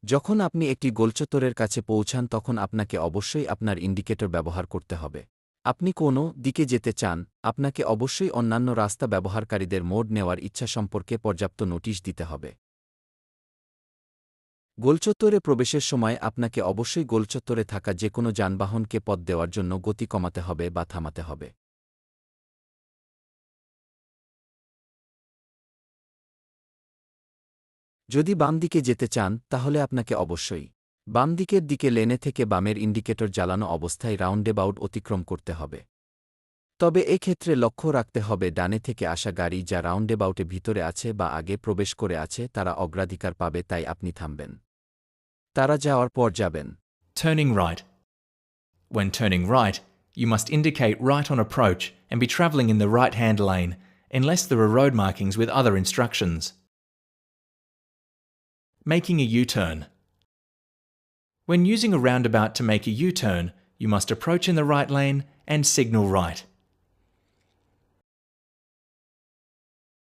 যখন আপনি একটি গোলচত্বরের কাছে পৌঁছান তখন আপনাকে অবশ্যই আপনার ইন্ডিকেটর ব্যবহার করতে হবে। আপনি কোনো দিকে যেতে চান, আপনাকে অবশ্যই অন্যান্য রাস্তা ব্যবহারকারীদের মোড় নেওয়ার ইচ্ছা সম্পর্কে পর্যাপ্ত নোটিশ দিতে হবে। গোলচত্বরে প্রবেশের সময় আপনাকে অবশ্যই গোলচত্বরে থাকা যে কোনো যানবাহনকে পথ দেওয়ার জন্য গতি কমাতে হবে বা থামাতে হবে। যদি বাম দিকে যেতে চান তাহলে আপনাকে অবশ্যই বাম দিকের দিকে লেনে থেকে বামের ইন্ডিকেটর জ্বালানো অবস্থায় রাউন্ডেবাউট অতিক্রম করতে হবে। তবে এক্ষেত্রে লক্ষ্য রাখতে হবে ডানে থেকে আসা গাড়ি যা রাউন্ডেবাউটে ভিতরে আছে বা আগে প্রবেশ করে আছে তারা অগ্রাধিকার পাবে, তাই আপনি থামবেন। তারা যাওয়ার পর যাবেন। Turning right. When turning right, you must indicate right on approach and be travelling in the right-hand lane, unless there are road markings with other instructions. Making a U-turn. When using a roundabout to make a U-turn, you must approach in the right lane and signal right.